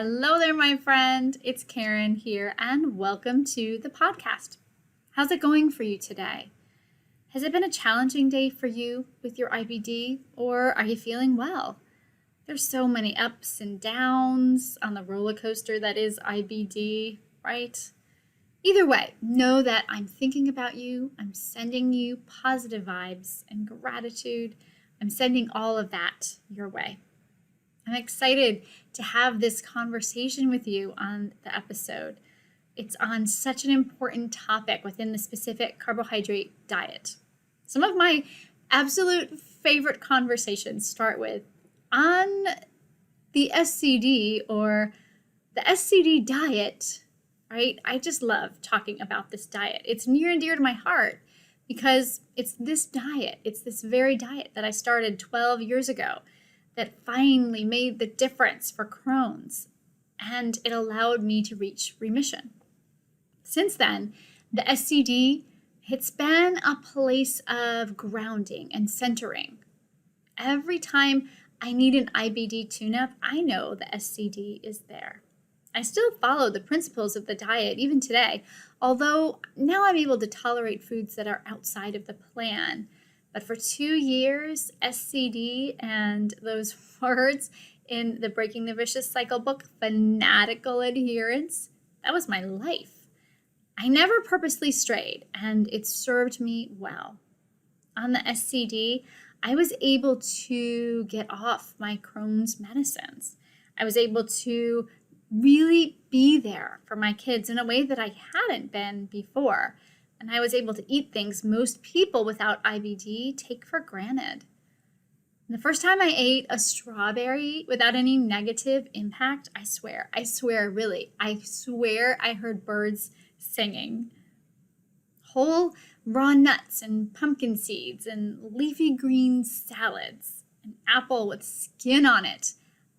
Hello there, my friend. It's Karen here, and welcome to the podcast. How's it going for you today? Has it been a challenging day for you with your IBD, or are you feeling well? There's so many ups and downs on the roller coaster that is IBD, right? Either way, know that I'm thinking about you. I'm sending you positive vibes and gratitude. I'm sending all of that your way. I'm excited to have this conversation with you on the episode. It's on such an important topic within the Specific Carbohydrate Diet. Some of my absolute favorite conversations start with, on the SCD or the SCD diet, right? I just love talking about this diet. It's near and dear to my heart because it's this diet, it's this very diet that I started 12 years ago that finally made the difference for Crohn's, and it allowed me to reach remission. Since then, the SCD, it's been a place of grounding and centering. Every time I need an IBD tune-up, I know the SCD is there. I still follow the principles of the diet even today, although now I'm able to tolerate foods that are outside of the plan. But for 2 years, SCD and those words in the Breaking the Vicious Cycle book, fanatical adherence, that was my life. I never purposely strayed, and it served me well. On the SCD, I was able to get off my Crohn's medicines. I was able to really be there for my kids in a way that I hadn't been before. And I was able to eat things most people without IBD take for granted. The first time I ate a strawberry without any negative impact, I swear I heard birds singing. Whole raw nuts and pumpkin seeds and leafy green salads, an apple with skin on it.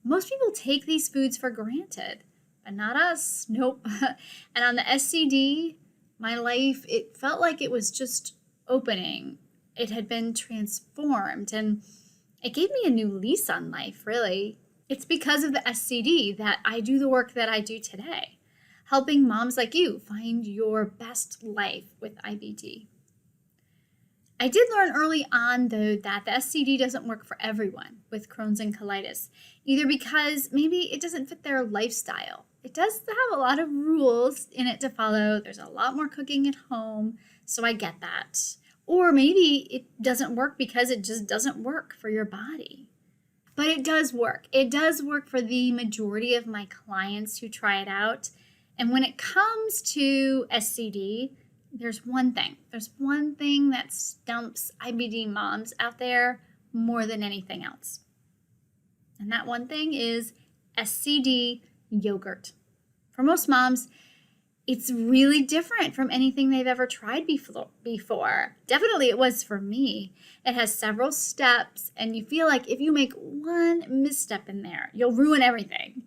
Most people take these foods for granted, but not us, nope. And on the SCD, my life, it felt like it was just opening. It had been transformed, and it gave me a new lease on life, really. It's because of the SCD that I do the work that I do today, helping moms like you find your best life with IBD. I did learn early on, though, that the SCD doesn't work for everyone with Crohn's and colitis, either because maybe it doesn't fit their lifestyle. It does have a lot of rules in it to follow. There's a lot more cooking at home, so I get that. Or maybe it doesn't work because it just doesn't work for your body. But it does work. It does work for the majority of my clients who try it out. And when it comes to SCD, there's one thing that stumps IBD moms out there more than anything else. And that one thing is SCD yogurt. For most moms, it's really different from anything they've ever tried before. Definitely it was for me. It has several steps, and you feel like if you make one misstep in there, you'll ruin everything.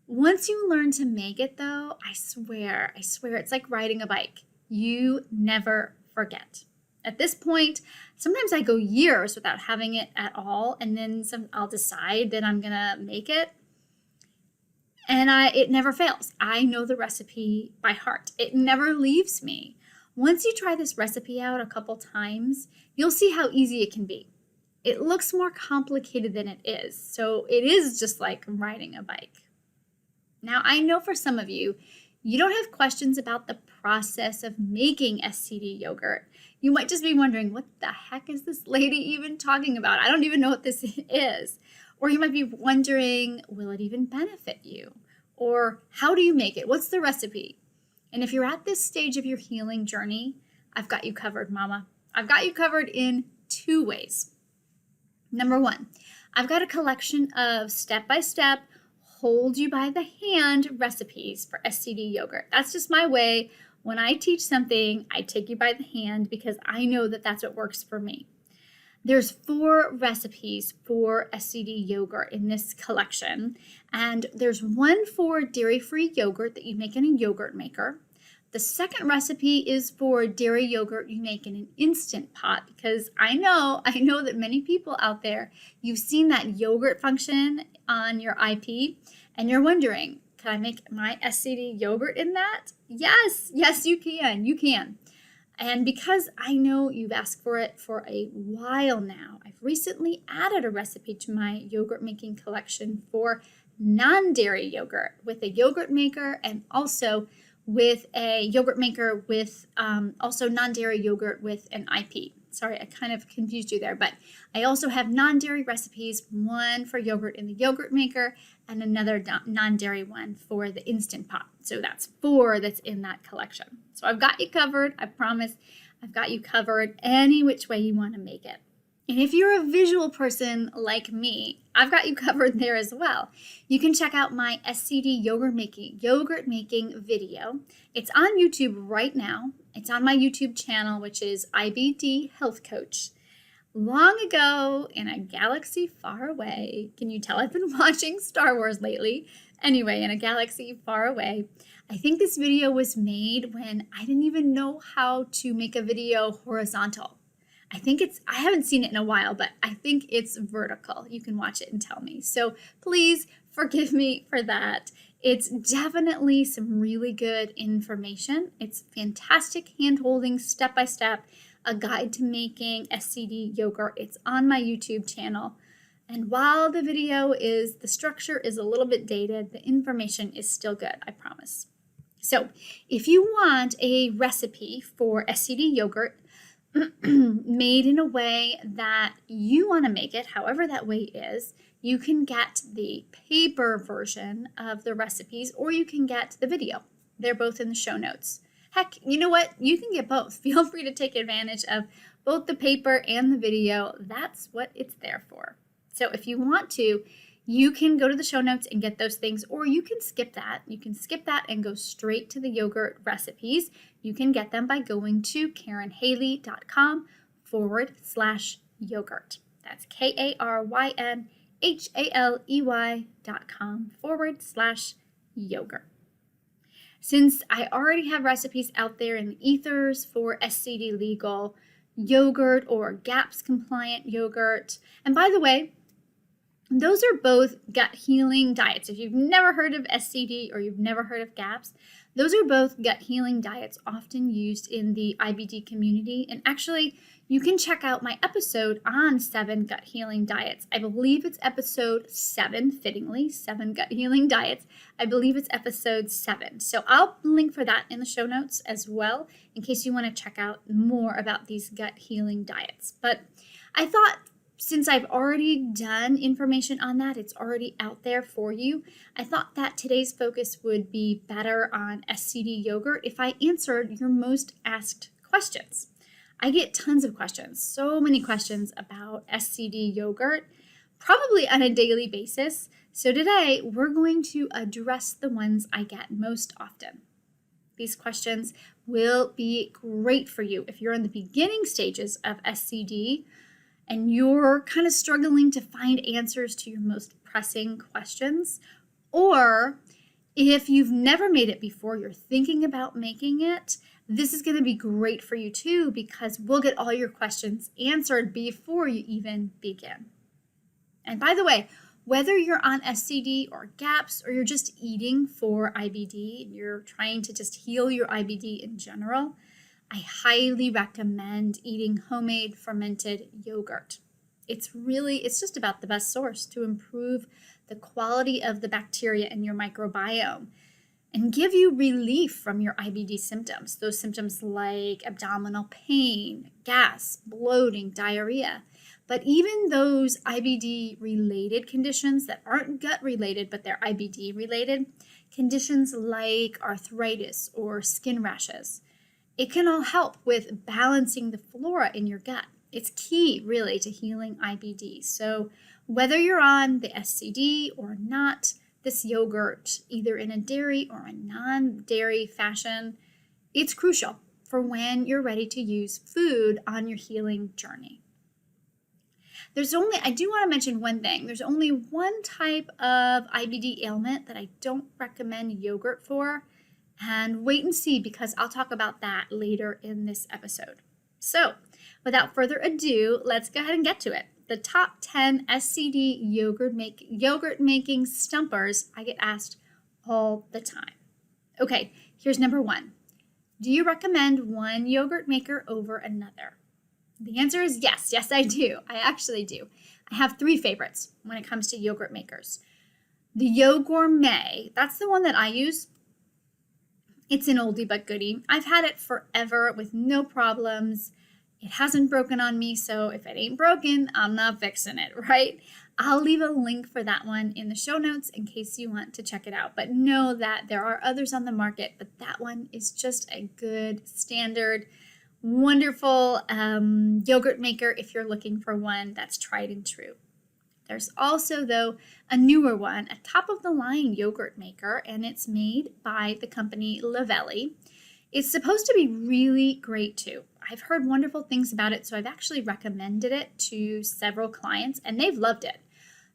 Once you learn to make it, though, I swear, it's like riding a bike. You never forget. At this point, sometimes I go years without having it at all, and then I'll decide that I'm gonna make it, and it never fails. I know the recipe by heart. It never leaves me. Once you try this recipe out a couple times, you'll see how easy it can be. It looks more complicated than it is, so it is just like riding a bike. Now, I know for some of you, you don't have questions about the process of making SCD yogurt. You might just be wondering, what the heck is this lady even talking about? I don't even know what this is. Or you might be wondering, will it even benefit you? Or how do you make it? What's the recipe? And if you're at this stage of your healing journey, I've got you covered, mama. I've got you covered in 2 ways. Number 1, I've got a collection of step-by-step, hold you by the hand recipes for SCD yogurt. That's just my way. When I teach something, I take you by the hand because I know that that's what works for me. There's 4 recipes for SCD yogurt in this collection, and there's one for dairy-free yogurt that you make in a yogurt maker. The second recipe is for dairy yogurt you make in an Instant Pot, because I know that many people out there, you've seen that yogurt function on your IP, and you're wondering, Can I make my SCD yogurt in that? Yes, you can. You can. And because I know you've asked for it for a while now, I've recently added a recipe to my yogurt making collection for non-dairy yogurt with a yogurt maker, and also with a yogurt maker with also non-dairy yogurt with an IP. Sorry, I kind of confused you there, but I also have non-dairy recipes, one for yogurt in the yogurt maker and another non-dairy one for the Instant Pot. So that's 4 that's in that collection. So I've got you covered. I promise I've got you covered any which way you want to make it. And if you're a visual person like me, I've got you covered there as well. You can check out my SCD yogurt making video. It's on YouTube right now. It's on my YouTube channel, which is IBD Health Coach. Long ago in a galaxy far away, can you tell I've been watching Star Wars lately? Anyway, in a galaxy far away, I think this video was made when I didn't even know how to make a video horizontal. I haven't seen it in a while, but I think it's vertical. You can watch it and tell me. So please forgive me for that. It's definitely some really good information. It's fantastic hand-holding, step-by-step, a guide to making SCD yogurt. It's on my YouTube channel. And while the structure is a little bit dated, the information is still good, I promise. So if you want a recipe for SCD yogurt, made in a way that you want to make it, however that way is, you can get the paper version of the recipes or you can get the video. They're both in the show notes. Heck, you know what? You can get both. Feel free to take advantage of both the paper and the video. That's what it's there for. So if you want to, you can go to the show notes and get those things, or you can skip that. You can skip that and go straight to the yogurt recipes. You can get them by going to KarenHaley.com/yogurt. That's KarenHaley.com/yogurt. Since I already have recipes out there in the ethers for SCD legal yogurt or GAPS compliant yogurt, and by the way, those are both gut healing diets. If you've never heard of SCD or you've never heard of GAPS, those are both gut healing diets often used in the IBD community. And actually, you can check out my episode on 7 gut healing diets. I believe it's episode 7, fittingly, 7 gut healing diets. I believe it's episode 7. So I'll link for that in the show notes as well, in case you want to check out more about these gut healing diets. But I thought, since I've already done information on that, it's already out there for you, I thought that today's focus would be better on SCD yogurt if I answered your most asked questions. I get tons of questions, so many questions about SCD yogurt, probably on a daily basis. So today, we're going to address the ones I get most often. These questions will be great for you if you're in the beginning stages of SCD and you're kind of struggling to find answers to your most pressing questions, or if you've never made it before, you're thinking about making it, this is going to be great for you too, because we'll get all your questions answered before you even begin. And by the way, whether you're on SCD or GAPS, or you're just eating for IBD, you're trying to just heal your IBD in general, I highly recommend eating homemade fermented yogurt. It's just about the best source to improve the quality of the bacteria in your microbiome and give you relief from your IBD symptoms. Those symptoms like abdominal pain, gas, bloating, diarrhea. But even those IBD-related conditions that aren't gut-related, but they're IBD-related, conditions like arthritis or skin rashes, it can all help with balancing the flora in your gut. It's key, really, to healing IBD. So whether you're on the SCD or not, this yogurt, either in a dairy or a non-dairy fashion, it's crucial for when you're ready to use food on your healing journey. I do want to mention one thing. There's only one type of IBD ailment that I don't recommend yogurt for. And wait and see, because I'll talk about that later in this episode. So, without further ado, let's go ahead and get to it. The top 10 SCD yogurt making stumpers I get asked all the time. Okay, here's number 1. Do you recommend one yogurt maker over another? The answer is yes. Yes, I do. I actually do. I have 3 favorites when it comes to yogurt makers. The Yo-Gourmet, that's the one that I use. It's an oldie but goodie. I've had it forever with no problems. It hasn't broken on me, so if it ain't broken, I'm not fixing it, right? I'll leave a link for that one in the show notes in case you want to check it out. But know that there are others on the market, but that one is just a good, standard, wonderful yogurt maker if you're looking for one that's tried and true. There's also, though, a newer one, a top-of-the-line yogurt maker, and it's made by the company Lavelli. It's supposed to be really great, too. I've heard wonderful things about it, so I've actually recommended it to several clients, and they've loved it.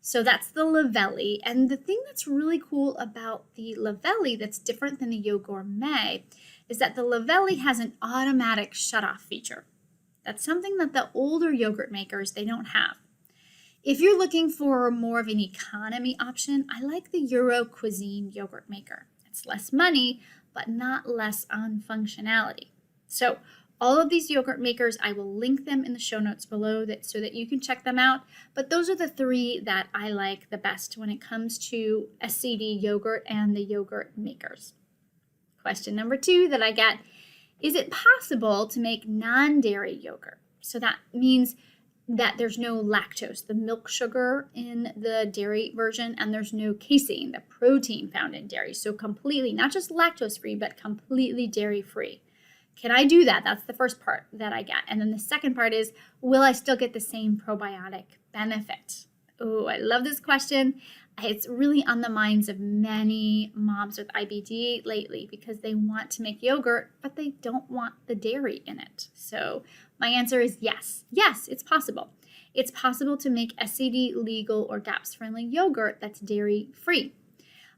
So that's the Lavelli, and the thing that's really cool about the Lavelli that's different than the Yo-Gourmet is that the Lavelli has an automatic shutoff feature. That's something that the older yogurt makers, they don't have. If you're looking for more of an economy option, I like the Euro Cuisine yogurt maker. It's less money, but not less on functionality. So all of these yogurt makers, I will link them in the show notes below so that you can check them out. But those are the 3 that I like the best when it comes to SCD yogurt and the yogurt makers. Question number 2 that I get, is it possible to make non-dairy yogurt? So that means that there's no lactose, the milk sugar in the dairy version, and there's no casein, the protein found in dairy. So completely, not just lactose-free, but completely dairy-free. Can I do that? That's the first part that I get. And then the second part is, will I still get the same probiotic benefit? Oh, I love this question. It's really on the minds of many moms with IBD lately because they want to make yogurt, but they don't want the dairy in it. So my answer is yes. Yes, it's possible. It's possible to make SCD legal or GAPS-friendly yogurt that's dairy-free.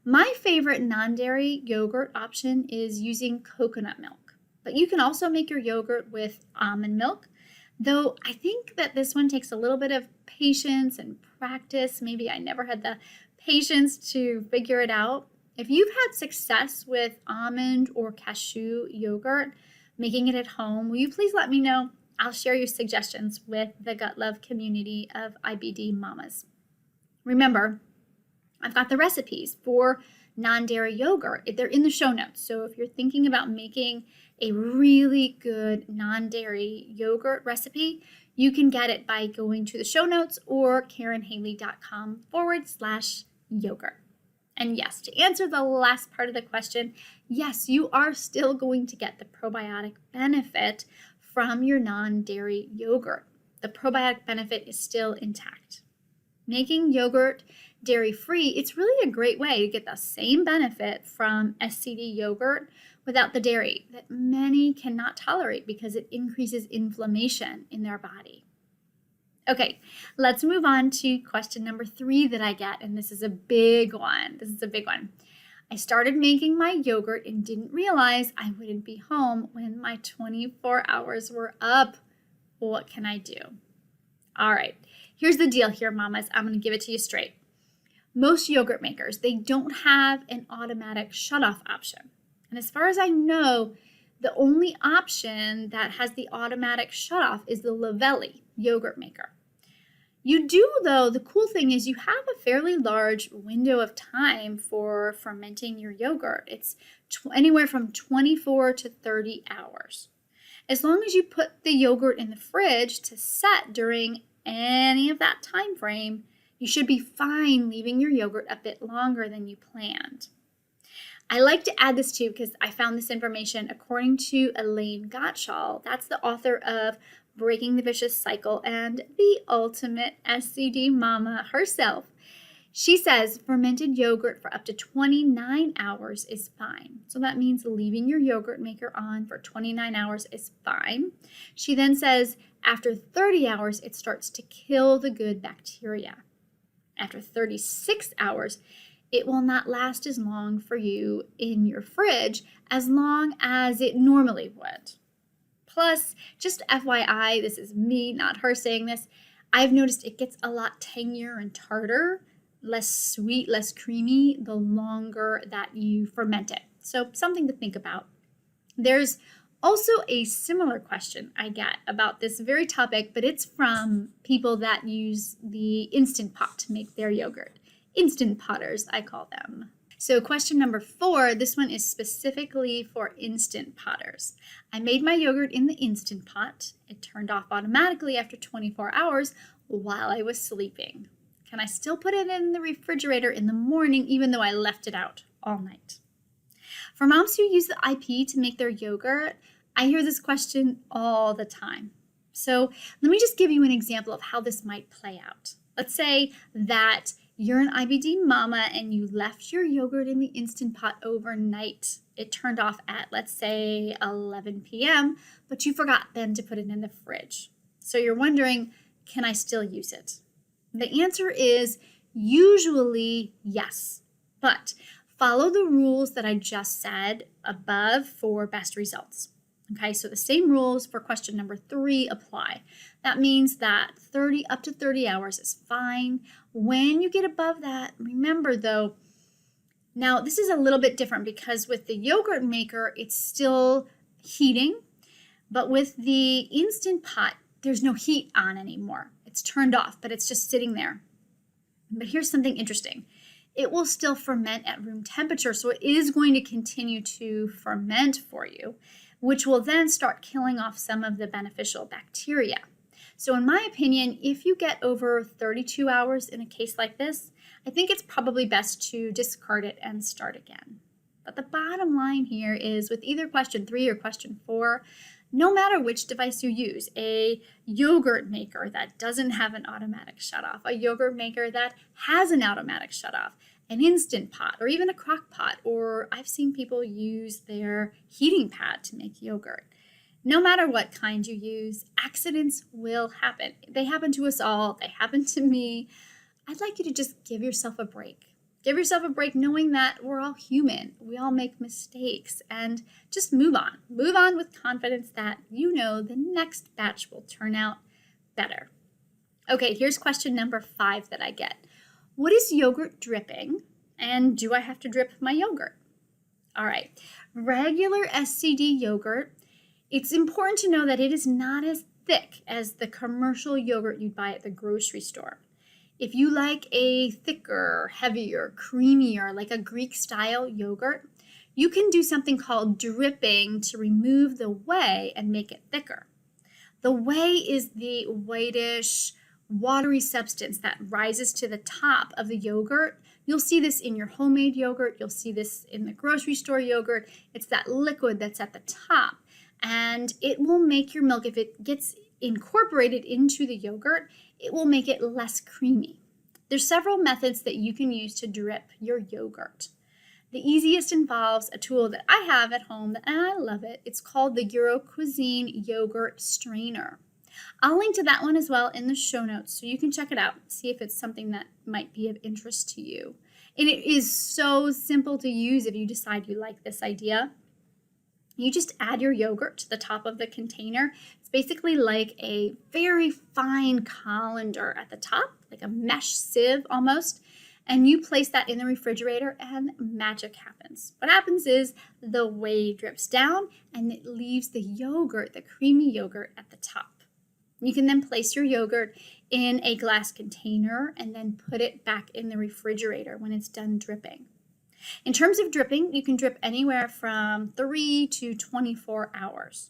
My favorite non-dairy yogurt option is using coconut milk, but you can also make your yogurt with almond milk, though I think that this one takes a little bit of patience and practice. Maybe I never had the patience to figure it out. If you've had success with almond or cashew yogurt, making it at home, will you please let me know? I'll share your suggestions with the Gut Love community of IBD mamas. Remember, I've got the recipes for non-dairy yogurt. They're in the show notes. So if you're thinking about making a really good non-dairy yogurt recipe, you can get it by going to the show notes or KarenHaley.com/yogurt. And yes, to answer the last part of the question, yes, you are still going to get the probiotic benefit from your non-dairy yogurt. The probiotic benefit is still intact. Making yogurt dairy-free, it's really a great way to get the same benefit from SCD yogurt without the dairy that many cannot tolerate because it increases inflammation in their body. Okay, let's move on to question number 3 that I get, and this is a big one. I started making my yogurt and didn't realize I wouldn't be home when my 24 hours were up. What can I do? All right, here's the deal here, mamas. I'm going to give it to you straight. Most yogurt makers, they don't have an automatic shutoff option. And as far as I know, the only option that has the automatic shutoff is the Lavelli yogurt maker. You do, though, the cool thing is you have a fairly large window of time for fermenting your yogurt. It's anywhere from 24 to 30 hours. As long as you put the yogurt in the fridge to set during any of that time frame, you should be fine leaving your yogurt a bit longer than you planned. I like to add this too because I found this information according to Elaine Gottschall. That's the author of Breaking the Vicious Cycle and the ultimate SCD mama herself. She says fermented yogurt for up to 29 hours is fine. So that means leaving your yogurt maker on for 29 hours is fine. She then says after 30 hours, it starts to kill the good bacteria. After 36 hours, it will not last as long for you in your fridge as long as it normally would. Plus, just FYI, this is me, not her saying this, I've noticed it gets a lot tangier and tartar less sweet, less creamy, the longer that you ferment it. So something to think about. There's also a similar question I get about this very topic, but it's from people that use the Instant Pot to make their yogurt. Instant Potters, I call them. So question number 4, this one is specifically for Instant Potters. I made my yogurt in the Instant Pot. It turned off automatically after 24 hours while I was sleeping. Can I still put it in the refrigerator in the morning even though I left it out all night? For moms who use the IP to make their yogurt, I hear this question all the time. So let me just give you an example of how this might play out. Let's say that you're an IBD mama and you left your yogurt in the Instant Pot overnight. It turned off at, let's say, 11 p.m., but you forgot then to put it in the fridge. So you're wondering, can I still use it? The answer is usually yes, but follow the rules that I just said above for best results. Okay, so the same rules for question number 3 apply. That means that up to 30 hours is fine. When you get above that, remember though, now this is a little bit different because with the yogurt maker, it's still heating, but with the Instant Pot, there's no heat on anymore. It's turned off, but it's just sitting there. But here's something interesting. It will still ferment at room temperature, so it is going to continue to ferment for you, which will then start killing off some of the beneficial bacteria. So in my opinion, if you get over 32 hours in a case like this, I think it's probably best to discard it and start again. But the bottom line here is with either question 3 or question 4, no matter which device you use, a yogurt maker that doesn't have an automatic shutoff, a yogurt maker that has an automatic shutoff, an Instant Pot, or even a crock pot, or I've seen people use their heating pad to make yogurt. No matter what kind you use, accidents will happen. They happen to us all. They happen to me. I'd like you to just give yourself a break. Give yourself a break knowing that we're all human. We all make mistakes and just move on. Move on with confidence that you know the next batch will turn out better. Okay, here's question number 5 that I get. What is yogurt dripping and do I have to drip my yogurt? All right, regular SCD yogurt, it's important to know that it is not as thick as the commercial yogurt you'd buy at the grocery store. If you like a thicker, heavier, creamier, like a Greek-style yogurt, you can do something called dripping to remove the whey and make it thicker. The whey is the whitish, watery substance that rises to the top of the yogurt. You'll see this in your homemade yogurt. You'll see this in the grocery store yogurt. It's that liquid that's at the top. And it will make your milk, if it gets incorporated into the yogurt, it will make it less creamy. There's several methods that you can use to drip your yogurt. The easiest involves a tool that I have at home, and I love it. It's called the Euro Cuisine Yogurt Strainer. I'll link to that one as well in the show notes so you can check it out, see if it's something that might be of interest to you. And it is so simple to use if you decide you like this idea. You just add your yogurt to the top of the container. It's basically like a very fine colander at the top, like a mesh sieve almost. And you place that in the refrigerator and magic happens. What happens is the whey drips down and it leaves the yogurt, the creamy yogurt at the top. You can then place your yogurt in a glass container and then put it back in the refrigerator when it's done dripping. In terms of dripping, you can drip anywhere from 3 to 24 hours.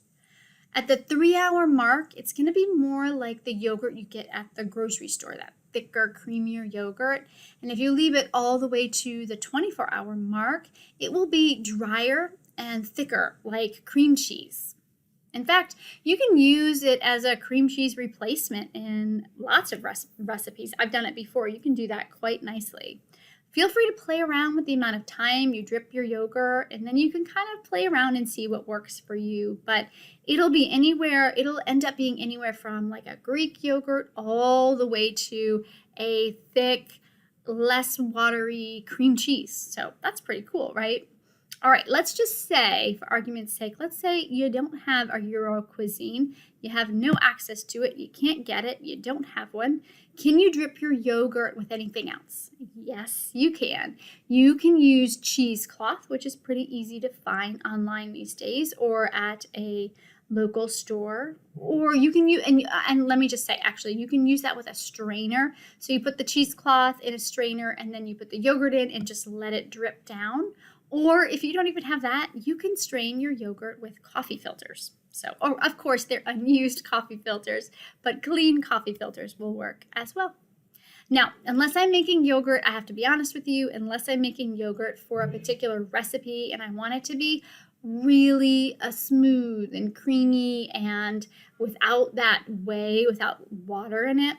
At the 3-hour mark, it's going to be more like the yogurt you get at the grocery store, that thicker, creamier yogurt. And if you leave it all the way to the 24-hour mark, it will be drier and thicker, like cream cheese. In fact, you can use it as a cream cheese replacement in lots of recipes. I've done it before. You can do that quite nicely. Feel free to play around with the amount of time you drip your yogurt, and then you can kind of play around and see what works for you. But it'll end up being anywhere from like a Greek yogurt all the way to a thick, less watery cream cheese. So that's pretty cool, right? All right, let's just say, for argument's sake, let's say you don't have a Euro cuisine. You have no access to it. You can't get it. You don't have one. Can you drip your yogurt with anything else? Yes, you can. You can use cheesecloth, which is pretty easy to find online these days, or at a local store, or you can use, and let me just say, actually, you can use that with a strainer. So you put the cheesecloth in a strainer, and then you put the yogurt in and just let it drip down. Or if you don't even have that, you can strain your yogurt with coffee filters. So, or of course, they're unused coffee filters, but clean coffee filters will work as well. Now, unless I'm making yogurt, I have to be honest with you, unless I'm making yogurt for a particular recipe and I want it to be really smooth and creamy and without that whey, without water in it,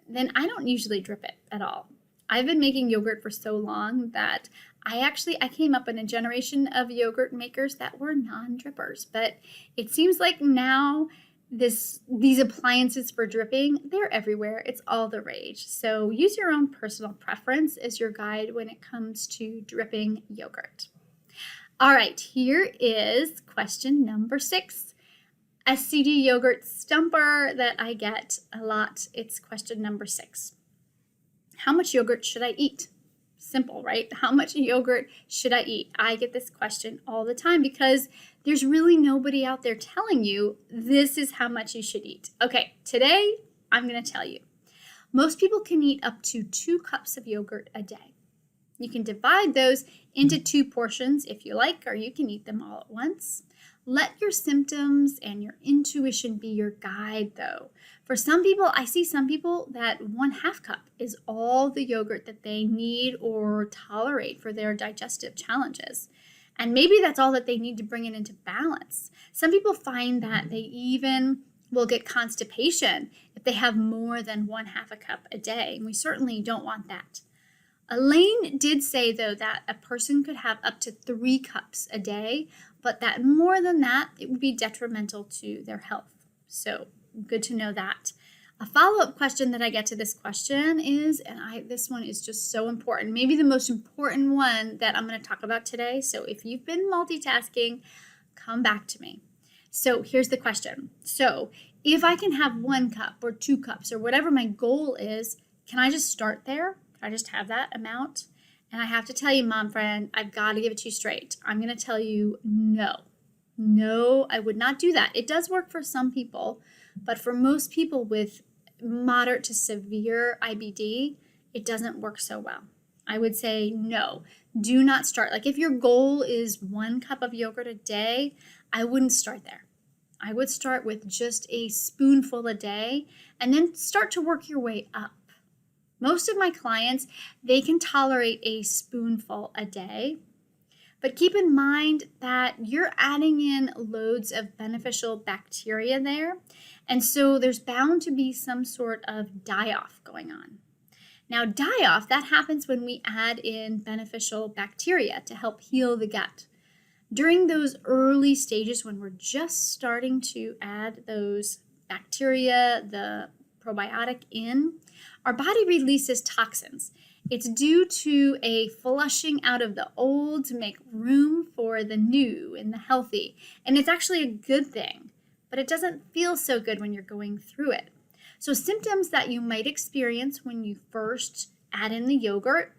then I don't usually drip it at all. I've been making yogurt for so long that I came up in a generation of yogurt makers that were non-drippers, but it seems like now these appliances for dripping, they're everywhere. It's all the rage. So use your own personal preference as your guide when it comes to dripping yogurt. All right, here is question number 6. SCD Yogurt Stumper that I get a lot. It's question number 6. How much yogurt should I eat? Simple, right? How much yogurt should I eat? I get this question all the time because there's really nobody out there telling you this is how much you should eat. Okay, today I'm going to tell you. Most people can eat up to 2 cups of yogurt a day. You can divide those into 2 portions if you like, or you can eat them all at once. Let your symptoms and your intuition be your guide, though. For some people, I see some people that 1/2 cup is all the yogurt that they need or tolerate for their digestive challenges. And maybe that's all that they need to bring it into balance. Some people find that they even will get constipation if they have more than 1/2 cup a day. And we certainly don't want that. Elaine did say, though, that a person could have up to 3 cups a day, but that more than that, it would be detrimental to their health. So good to know that. A follow-up question that I get to this question is, and this one is just so important, maybe the most important one that I'm going to talk about today. So if you've been multitasking, come back to me. So here's the question. So if I can have 1 cup or 2 cups or whatever my goal is, can I just start there? Can I just have that amount? And I have to tell you, mom friend, I've got to give it to you straight. I'm going to tell you no. No, I would not do that. It does work for some people, but for most people with moderate to severe IBD, it doesn't work so well. I would say no, do not start. Like if your goal is 1 cup of yogurt a day, I wouldn't start there. I would start with just a spoonful a day and then start to work your way up. Most of my clients, they can tolerate a spoonful a day, but keep in mind that you're adding in loads of beneficial bacteria there, and so there's bound to be some sort of die-off going on. Now, die-off, that happens when we add in beneficial bacteria to help heal the gut. During those early stages when we're just starting to add those bacteria, the probiotic in, our body releases toxins. It's due to a flushing out of the old to make room for the new and the healthy. And it's actually a good thing, but it doesn't feel so good when you're going through it. So symptoms that you might experience when you first add in the yogurt,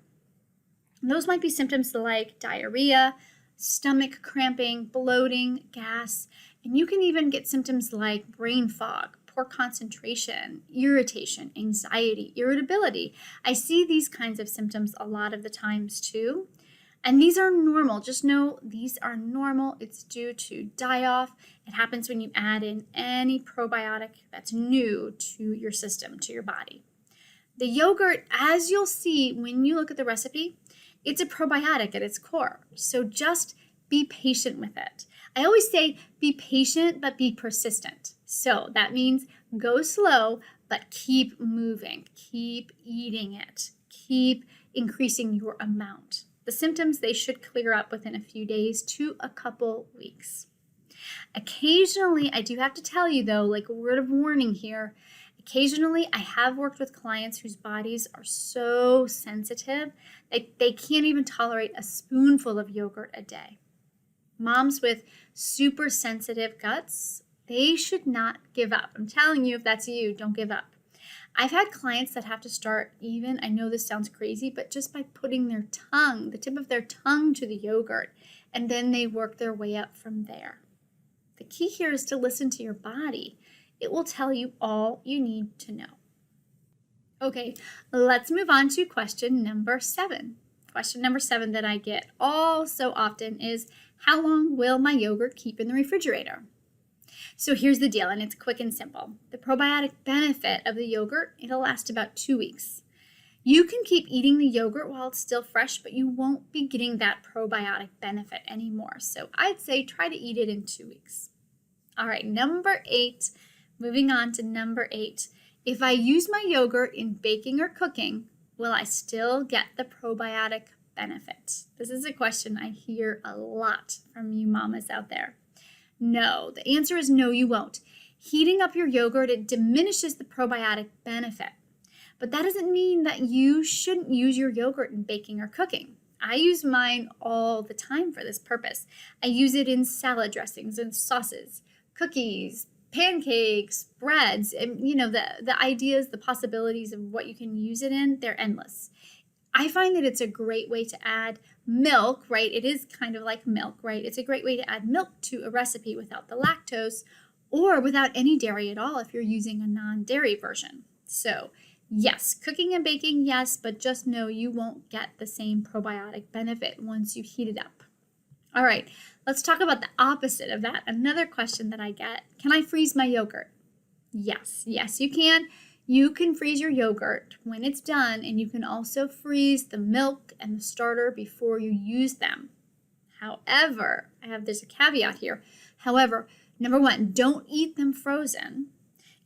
those might be symptoms like diarrhea, stomach cramping, bloating, gas, and you can even get symptoms like brain fog, poor concentration, irritation, anxiety, irritability. I see these kinds of symptoms a lot of the times too. And these are normal. Just know these are normal. It's due to die-off. It happens when you add in any probiotic that's new to your system, to your body. The yogurt, as you'll see when you look at the recipe, it's a probiotic at its core. So just be patient with it. I always say be patient, but be persistent. So that means go slow, but keep moving. Keep eating it. Keep increasing your amount. The symptoms, they should clear up within a few days to a couple weeks. Occasionally, I do have to tell you though, like a word of warning here, occasionally I have worked with clients whose bodies are so sensitive that they can't even tolerate a spoonful of yogurt a day. Moms with super sensitive guts, they should not give up. I'm telling you, if that's you, don't give up. I've had clients that have to start even, I know this sounds crazy, but just by putting their tongue, the tip of their tongue to the yogurt, and then they work their way up from there. The key here is to listen to your body. It will tell you all you need to know. Okay, let's move on to question number 7. Question number 7 that I get all so often is, how long will my yogurt keep in the refrigerator? So here's the deal, and it's quick and simple. The probiotic benefit of the yogurt, it'll last about 2 weeks. You can keep eating the yogurt while it's still fresh, but you won't be getting that probiotic benefit anymore. So I'd say try to eat it in 2 weeks. All right, number 8, moving on to number 8. If I use my yogurt in baking or cooking, will I still get the probiotic benefit? This is a question I hear a lot from you mamas out there. No, the answer is no, you won't. Heating up your yogurt, it diminishes the probiotic benefit. But that doesn't mean that you shouldn't use your yogurt in baking or cooking. I use mine all the time for this purpose. I use it in salad dressings and sauces, cookies, pancakes, breads, and the ideas, the possibilities of what you can use it in, they're endless. I find that it's a great way to add milk, right? It is kind of like milk, right? It's a great way to add milk to a recipe without the lactose or without any dairy at all if you're using a non-dairy version. So yes, cooking and baking, yes, but just know you won't get the same probiotic benefit once you heat it up. All right, let's talk about the opposite of that. Another question that I get, can I freeze my yogurt? Yes, you can. You can freeze your yogurt when it's done, and you can also freeze the milk and the starter before you use them. However, there's a caveat here. However, number 1, don't eat them frozen.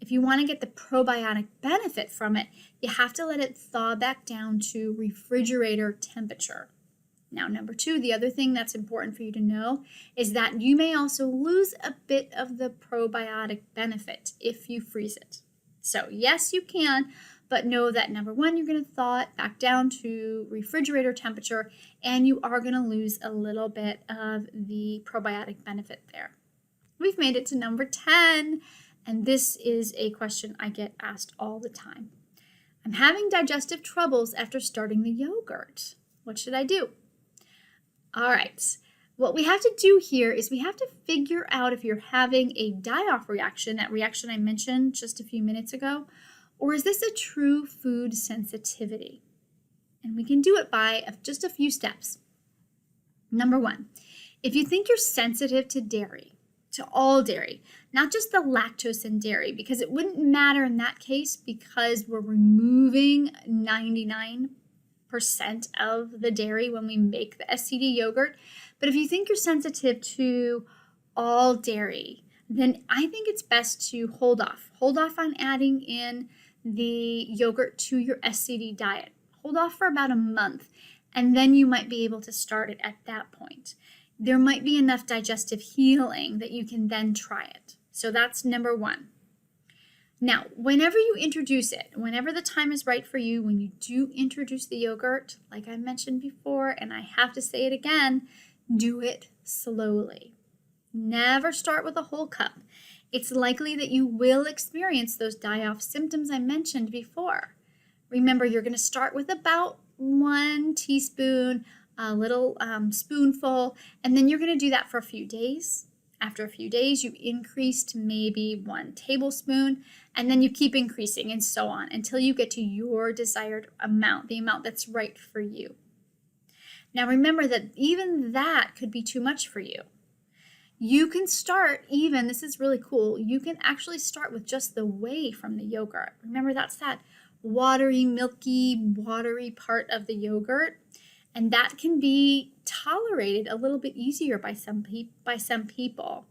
If you want to get the probiotic benefit from it, you have to let it thaw back down to refrigerator temperature. Now, number 2, the other thing that's important for you to know is that you may also lose a bit of the probiotic benefit if you freeze it. So yes, you can, but know that number 1, you're going to thaw it back down to refrigerator temperature, and you are going to lose a little bit of the probiotic benefit there. We've made it to number 10, and this is a question I get asked all the time. I'm having digestive troubles after starting the yogurt. What should I do? All right, what we have to do here is we have to figure out if you're having a die-off reaction, that reaction I mentioned just a few minutes ago, or is this a true food sensitivity? And we can do it by just a few steps. Number 1, if you think you're sensitive to dairy, to all dairy, not just the lactose in dairy, because it wouldn't matter in that case because we're removing 99% of the dairy when we make the SCD yogurt. But if you think you're sensitive to all dairy, then I think it's best to hold off. Hold off on adding in the yogurt to your SCD diet. Hold off for about a month, and then you might be able to start it at that point. There might be enough digestive healing that you can then try it. So that's number 1. Now, whenever you introduce it, whenever the time is right for you, when you do introduce the yogurt, like I mentioned before, and I have to say it again, do it slowly. Never start with a whole cup. It's likely that you will experience those die-off symptoms I mentioned before. Remember, you're going to start with about 1 teaspoon, a little spoonful, and then you're going to do that for a few days. After a few days, you increase to maybe 1 tablespoon, and then you keep increasing and so on until you get to your desired amount, the amount that's right for you. Now remember that even that could be too much for you. You can start even, this is really cool, you can actually start with just the whey from the yogurt. Remember, that's that watery, milky, watery part of the yogurt. And that can be tolerated a little bit easier by some people.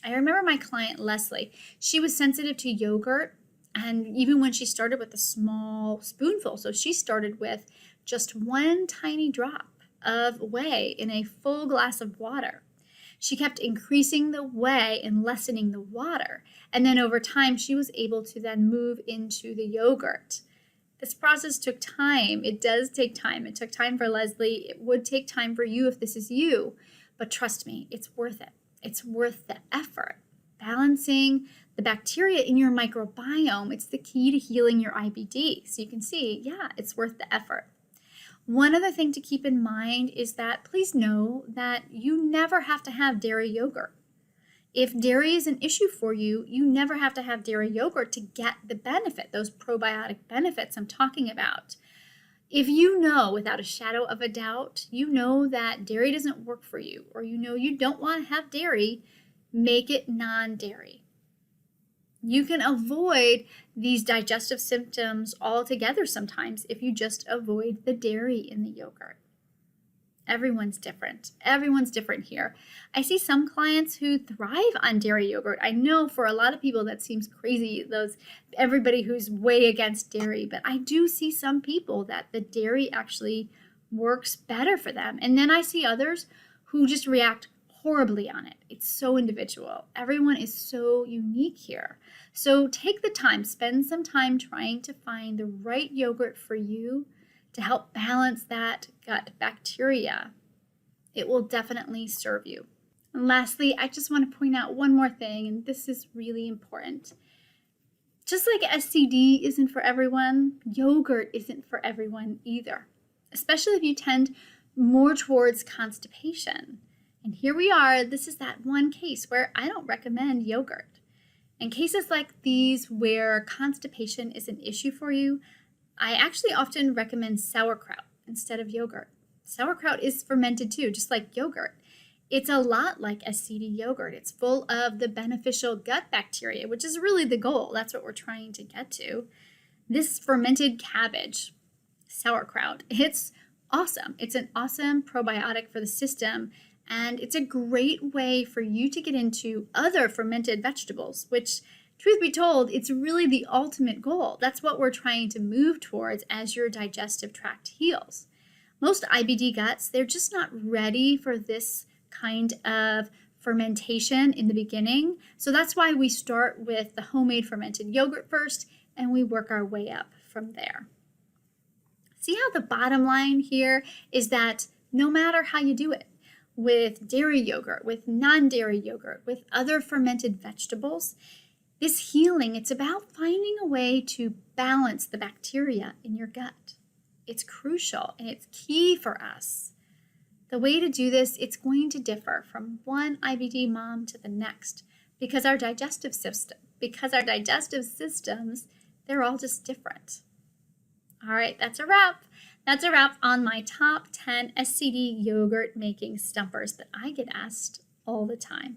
I remember my client, Leslie. She was sensitive to yogurt, and even when she started with a small spoonful, so she started with just 1 tiny drop of whey in a full glass of water. She kept increasing the whey and lessening the water, and then over time, she was able to then move into the yogurt. This process took time. It does take time. It took time for Leslie. It would take time for you if this is you. But trust me, it's worth it. It's worth the effort. Balancing the bacteria in your microbiome, it's the key to healing your IBD. So you can see, yeah, it's worth the effort. One other thing to keep in mind is that please know that you never have to have dairy yogurt. If dairy is an issue for you, you never have to have dairy yogurt to get the benefit, those probiotic benefits I'm talking about. If you know without a shadow of a doubt, you know that dairy doesn't work for you, or you know you don't want to have dairy, make it non-dairy. You can avoid these digestive symptoms altogether sometimes if you just avoid the dairy in the yogurt. Everyone's different. Everyone's different here. I see some clients who thrive on dairy yogurt. I know for a lot of people that seems crazy, everybody who's way against dairy, but I do see some people that the dairy actually works better for them. And then I see others who just react horribly on it. It's so individual. Everyone is so unique here. So take the time, spend some time trying to find the right yogurt for you to help balance that gut bacteria. It will definitely serve you. And lastly, I just want to point out one more thing, and this is really important. Just like SCD isn't for everyone, yogurt isn't for everyone either, especially if you tend more towards constipation. And here we are, this is that one case where I don't recommend yogurt. In cases like these where constipation is an issue for you, I actually often recommend sauerkraut instead of yogurt. Sauerkraut is fermented too, just like yogurt. It's a lot like SCD yogurt. It's full of the beneficial gut bacteria, which is really the goal. That's what we're trying to get to. This fermented cabbage, sauerkraut, it's awesome. It's an awesome probiotic for the system, and it's a great way for you to get into other fermented vegetables, which, truth be told, it's really the ultimate goal. That's what we're trying to move towards as your digestive tract heals. Most IBD guts, they're just not ready for this kind of fermentation in the beginning. So that's why we start with the homemade fermented yogurt first, and we work our way up from there. See how the bottom line here is that no matter how you do it, with dairy yogurt, with non-dairy yogurt, with other fermented vegetables, this healing, it's about finding a way to balance the bacteria in your gut. It's crucial and it's key for us. The way to do this, it's going to differ from one IBD mom to the next because our digestive systems, they're all just different. All right, that's a wrap. That's a wrap on my top 10 SCD yogurt making stumpers that I get asked all the time.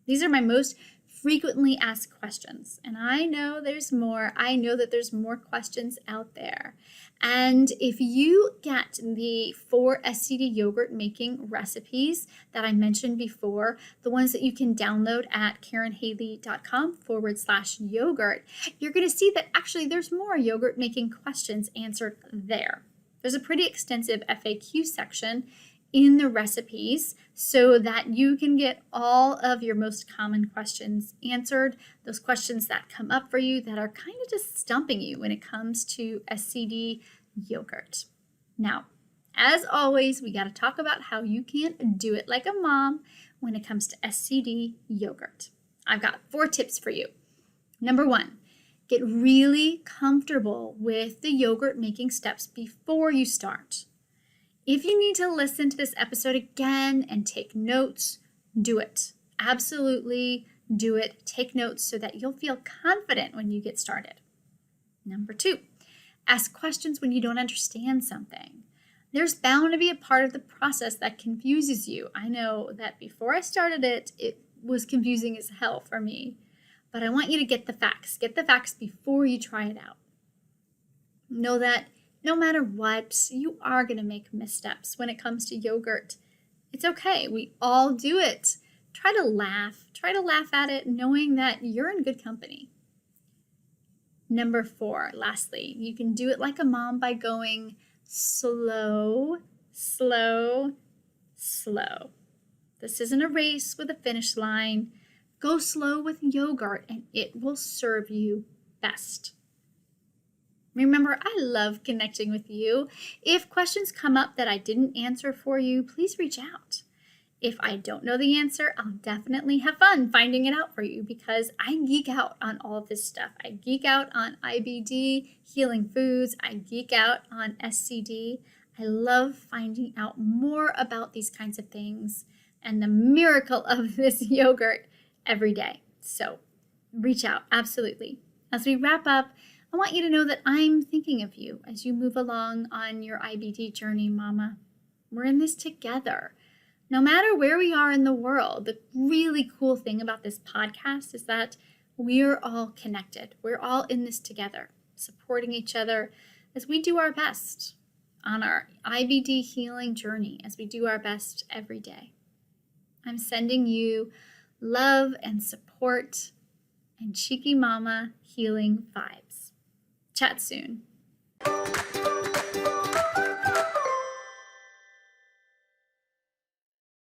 These are my most frequently asked questions, and I know there's more. I know that there's more questions out there. And if you get the 4 SCD yogurt making recipes that I mentioned before, the ones that you can download at KarenHaley.com/yogurt, you're going to see that actually there's more yogurt making questions answered there. There's a pretty extensive FAQ section in the recipes so that you can get all of your most common questions answered, those questions that come up for you that are kind of just stumping you when it comes to SCD yogurt. Now, as always, we got to talk about how you can do it like a mom when it comes to SCD yogurt. I've got 4 tips for you. Number 1, get really comfortable with the yogurt making steps before you start. If you need to listen to this episode again and take notes, do it. Absolutely do it. Take notes so that you'll feel confident when you get started. Number 2, ask questions when you don't understand something. There's bound to be a part of the process that confuses you. I know that before I started it, it was confusing as hell for me. But I want you to get the facts. Get the facts before you try it out. Know that no matter what, you are going to make missteps when it comes to yogurt. It's okay. We all do it. Try to laugh. Try to laugh at it knowing that you're in good company. Number 4, lastly, you can do it like a mom by going slow, slow, slow. This isn't a race with a finish line. Go slow with yogurt and it will serve you best. Remember, I love connecting with you. If questions come up that I didn't answer for you, please reach out. If I don't know the answer, I'll definitely have fun finding it out for you because I geek out on all of this stuff. I geek out on IBD, healing foods. I geek out on SCD. I love finding out more about these kinds of things and the miracle of this yogurt every day. So reach out, absolutely. As we wrap up, I want you to know that I'm thinking of you as you move along on your IBD journey, Mama. We're in this together. No matter where we are in the world, the really cool thing about this podcast is that we're all connected. We're all in this together, supporting each other as we do our best on our IBD healing journey, as we do our best every day. I'm sending you love and support and cheeky mama healing vibes. Chat soon.